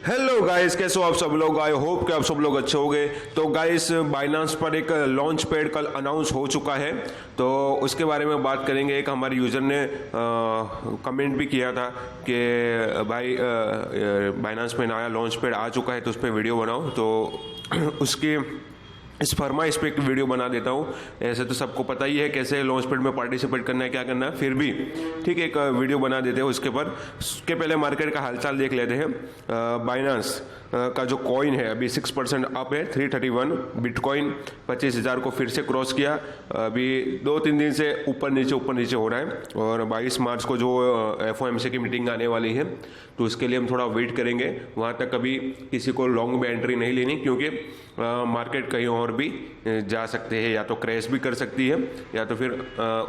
Hello guys, कैसे हो आप सब लोग। आई होप कि आप सब लोग अच्छे होंगे। तो गाइस, बाइनांस पर एक लॉन्च पैड कल अनाउंस हो चुका है, तो उसके बारे में बात करेंगे। एक हमारे यूज़र ने कमेंट भी किया था कि भाई बाइनांस में नया लॉन्च पैड आ चुका है तो उस पर वीडियो बनाओ, तो उसकी इस फरमाइश पे एक वीडियो बना देता हूँ। ऐसे तो सबको पता ही है कैसे लॉन्च पैड में पार्टिसिपेट करना है, क्या करना है, फिर भी ठीक है एक वीडियो बना देते हैं उसके पर। उसके पहले मार्केट का हालचाल देख लेते हैं। बाइनांस का जो कॉइन है अभी 6% अप है, 331। बिटकॉइन 25,000 को फिर से क्रॉस किया। अभी 2-3 दिन से ऊपर नीचे हो रहा है। और 22 मार्च को जो FOMC की मीटिंग आने वाली है, तो उसके लिए हम थोड़ा वेट करेंगे। वहाँ तक कभी किसी को लॉन्ग में एंट्री नहीं लेनी, क्योंकि मार्केट कहीं और भी जा सकते हैं, या तो क्रैश भी कर सकती है या तो फिर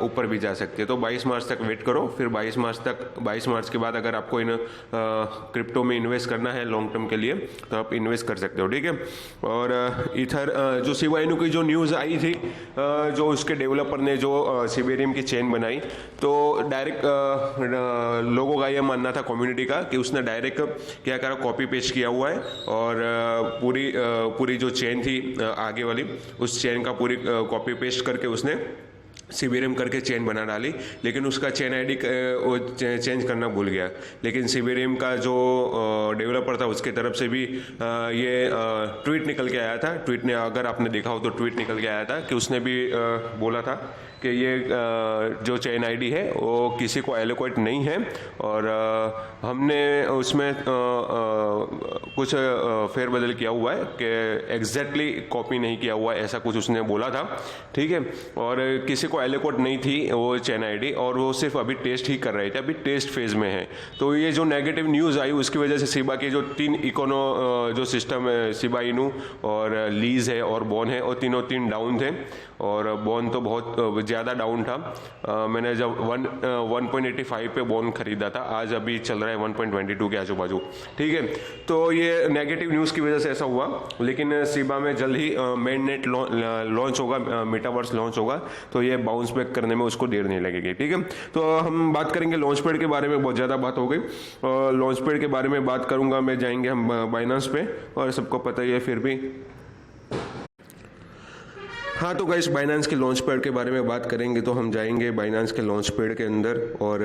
ऊपर भी जा सकती है। तो 22 मार्च तक वेट करो। फिर 22 मार्च के बाद अगर आपको इन क्रिप्टो में इन्वेस्ट करना है लॉन्ग टर्म के लिए, तो आप इन्वेस्ट कर सकते हो, ठीक है। और इथर जो शिबा इनू की जो न्यूज़ आई थी, जो उसके डेवलपर ने जो सिबेरियम की चेन बनाई, तो डायरेक्ट लोगों का यह मानना था, कम्युनिटी का, कि उसने डायरेक्ट क्या करा, कॉपी पेस्ट किया हुआ है। और पूरी जो चेन थी आगे वाली, उस चेन का पूरी कॉपी पेस्ट करके उसने सिबेरियम करके चेन बना डाली। लेकिन उसका चेन आईडी चेंज करना भूल गया। लेकिन सिबेरियम का जो डेवलपर था उसके तरफ से भी ये ट्वीट निकल के आया था। ट्वीट ने, अगर आपने देखा हो तो ट्वीट निकल के आया था कि उसने भी बोला था कि ये जो चेन आईडी है वो किसी को एलोकेट नहीं है, और हमने उसमें कुछ फेरबदल किया हुआ है कि एग्जैक्टली कॉपी नहीं किया हुआ है, ऐसा कुछ उसने बोला था, ठीक है। और किसी को एलोकेट नहीं थी वो चेन आईडी, और वो सिर्फ अभी टेस्ट ही कर रहे थे, अभी टेस्ट फेज में है। तो ये जो नेगेटिव न्यूज़ आई उसकी वजह से शिबा के जो 3 जो सिस्टम है, शिबा इनू और लीज है और बॉन है, और तीन डाउन थे। और बॉन तो बहुत ज़्यादा डाउन था। मैंने जब 1.85 पे बॉन खरीदा था, आज अभी चल रहा है 1.22 के आजू बाजू, ठीक है। तो ये नेगेटिव न्यूज़ की वजह से ऐसा हुआ। लेकिन शिबा में जल्द ही मेन नेट लॉन्च होगा, मेटावर्स लॉन्च होगा, तो ये बाउंस बैक करने में उसको देर नहीं लगेगी, ठीक है। तो हम बात करेंगे लॉन्च पैड के बारे में। बहुत ज़्यादा बात हो गई। लॉन्च पैड के बारे में बात करूँगा मैं, जाएंगे हम बाइनांस पे, और सबको पता ही है फिर भी। हाँ, तो गाइस, बाइनांस के लॉन्च पैड के बारे में बात करेंगे तो हम जाएंगे बाइनांस के लॉन्च पैड के अंदर और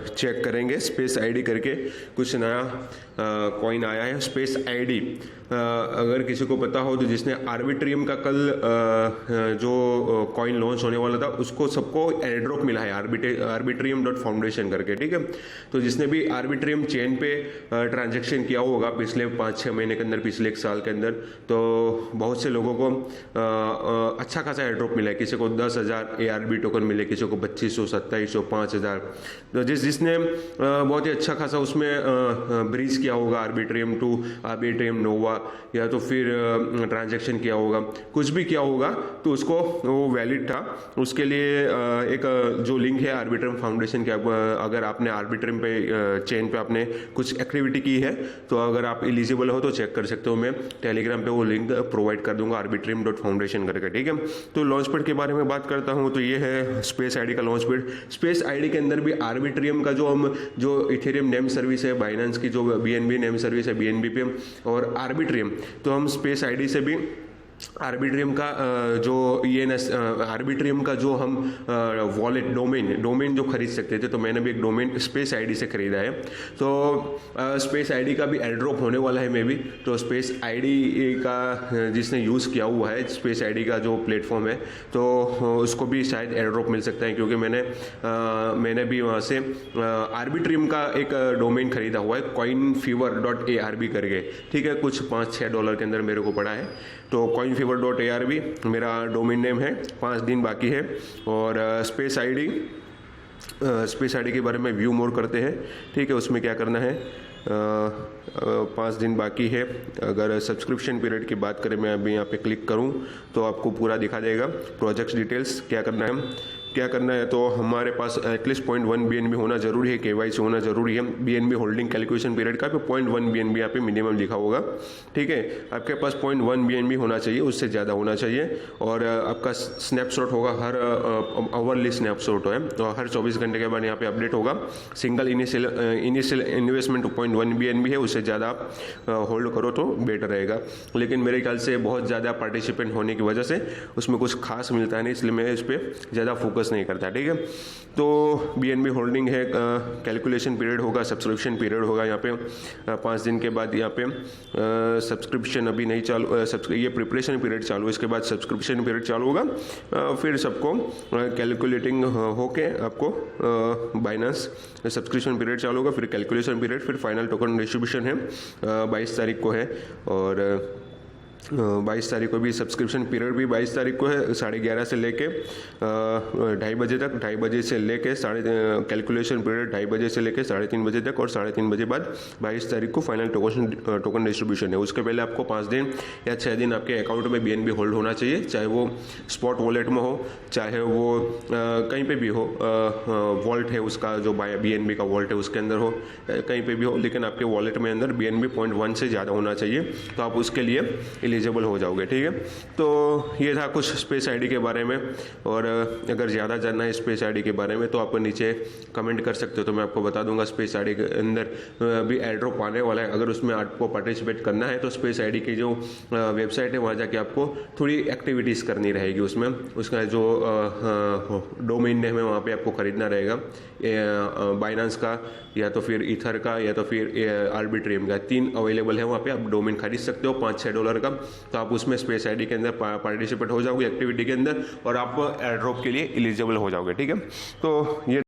चेक करेंगे। स्पेस आईडी करके कुछ नया कॉइन आया है, स्पेस आईडी। अगर किसी को पता हो तो जिसने आर्बिट्रियम का कल जो कॉइन लॉन्च होने वाला था, उसको सबको एयर ड्रॉप मिला है arbitrium.foundation करके, ठीक है। तो जिसने भी आर्बिट्रियम चेन पे ट्रांजेक्शन किया होगा पिछले 5-6 महीने के अंदर, पिछले 1 साल के अंदर, तो बहुत से लोगों को अच्छा खासा एयर ड्रॉप मिला है। किसी को 10,000 ARB टोकन मिले, किसी को 2,500, 2,700, 5,000। तो जिसने बहुत ही अच्छा खासा उसमें ब्रीज किया होगा, आर्बिट्रियम नोवा, या तो फिर ट्रांजैक्शन किया होगा, कुछ भी किया होगा, तो उसको वो वैलिड था। उसके लिए एक जो लिंक है आर्बिट्रियम फाउंडेशन के, अगर आपने आर्बिट्रियम पे चेन पे आपने कुछ एक्टिविटी की है, तो अगर आप एलिजिबल हो तो चेक कर सकते हो। मैं टेलीग्राम पे वो लिंक प्रोवाइड कर दूंगा, arbitrium.foundation करके, ठीक है। तो लॉन्च पैड के बारे में बात करता हूँ, तो ये है स्पेस आईडी का लॉन्च पैड। स्पेस आईडी के अंदर भी आर्बिट्रियम का जो इथेरियम नेम सर्विस है, बाइनेंस की जो BNB नेम सर्विस है BNB पे, और आर्बिट्रियम, तो हम स्पेस आईडी से भी आर्बिट्रियम का जो ENS आर्बिट्रियम का जो हम वॉलेट डोमेन जो खरीद सकते थे, तो मैंने भी एक डोमेन स्पेस आईडी से खरीदा है। तो स्पेस आईडी का भी एयर ड्रॉप होने वाला है मे भी। तो स्पेस आईडी का जिसने यूज़ किया हुआ है, स्पेस आईडी का जो प्लेटफॉर्म है, तो उसको भी शायद एयर ड्रॉप मिल सकता है, क्योंकि मैंने भी वहाँ से आर्बिट्रियम का एक डोमेन खरीदा हुआ है, coinfever.arb करके, ठीक है। कुछ $5-6 के अंदर मेरे को पड़ा है। तो coinfever.arb मेरा डोमेन नेम है। 5 दिन बाकी है। और स्पेस आईडी के बारे में व्यू मोर करते हैं, ठीक है। उसमें क्या करना है, 5 दिन बाकी है। अगर सब्सक्रिप्शन पीरियड की बात करें, मैं अभी यहाँ पे क्लिक करूँ तो आपको पूरा दिखा देगा। प्रोजेक्ट्स डिटेल्स क्या करना है, क्या करना है, तो हमारे पास एटलीस्ट 0.1 BNB होना जरूरी है, KYC होना जरूरी है। BNB होल्डिंग कैलकुलेशन पीरियड का 0.1 BNB यहाँ पे मिनिमम लिखा होगा, ठीक है। आपके पास 0.1 BNB होना चाहिए, उससे ज़्यादा होना चाहिए। और आपका स्नैपशॉट होगा, हर आवरली स्नैपशॉट है, तो हर 24 घंटे के बाद यहाँ पे अपडेट होगा। सिंगल इनिशियल इन्वेस्टमेंट 0.1 BNB है, उससे ज़्यादा आप होल्ड करो तो बेटर रहेगा। लेकिन मेरे ख्याल से बहुत ज़्यादा पार्टिसिपेंट होने की वजह से उसमें कुछ खास मिलता है नहीं, इसलिए मैं इस पर ज़्यादा फोकस नहीं करता, ठीक है। तो BNB होल्डिंग है, कैलकुलेशन पीरियड होगा, सब्सक्रिप्शन पीरियड होगा यहाँ पे 5 दिन के बाद। यहाँ पे सब्सक्रिप्शन अभी नहीं चालू, ये प्रिपरेशन पीरियड चालू है, इसके बाद सब्सक्रिप्शन पीरियड चालू होगा। फिर सबको कैलकुलेटिंग होके आपको बाइनेंस सब्सक्रिप्शन पीरियड चालू होगा, फिर कैलकुलेशन पीरियड, फिर फाइनल टोकन डिस्ट्रीब्यूशन है 22 तारीख को है। और 22 तारीख को भी सब्सक्रिप्शन पीरियड भी 22 तारीख को है, 11:30 से लेके 2:30 बजे तक, 2:30 बजे से लेके कैलकुलेशन पीरियड 2:30 बजे से लेके 3:30 बजे तक, और 3:30 बजे बाद 22 तारीख को फाइनल टोकन डिस्ट्रीब्यूशन है। उसके पहले आपको 5 दिन या 6 दिन आपके अकाउंट में BNB होल्ड होना चाहिए, चाहे वो स्पॉट वॉलेट में हो, चाहे वो कहीं पे भी हो, वॉल्ट है उसका जो BNB का वॉल्ट है उसके अंदर हो, कहीं पे भी हो, लेकिन आपके वॉलेट में अंदर BNB 0.1 से ज़्यादा होना चाहिए, तो आप उसके लिए एलिजिबल हो जाओगे, ठीक है। तो ये था कुछ स्पेस आईडी के बारे में। और अगर ज़्यादा जानना है स्पेस आईडी के बारे में तो आप नीचे कमेंट कर सकते हो, तो मैं आपको बता दूंगा। स्पेस आईडी के अंदर भी एयर ड्रॉप आने वाला है, अगर उसमें आपको पार्टिसिपेट करना है तो स्पेस आईडी की जो वेबसाइट है वहाँ जाके आपको थोड़ी एक्टिविटीज़ करनी रहेगी। उसमें उसका जो डोमेन नेम है वहाँ पर आपको खरीदना रहेगा, बाइनेंस का या तो फिर ईथर का या तो फिर आर्बिट्रियम का, 3 अवेलेबल है वहाँ पे। आप डोमेन खरीद सकते हो $5-6 का, तो आप उसमें स्पेस आईडी के अंदर पार्टिसिपेट हो जाओगे एक्टिविटी के अंदर, और आप एयर ड्रॉप के लिए एलिजिबल हो जाओगे, ठीक है। तो ये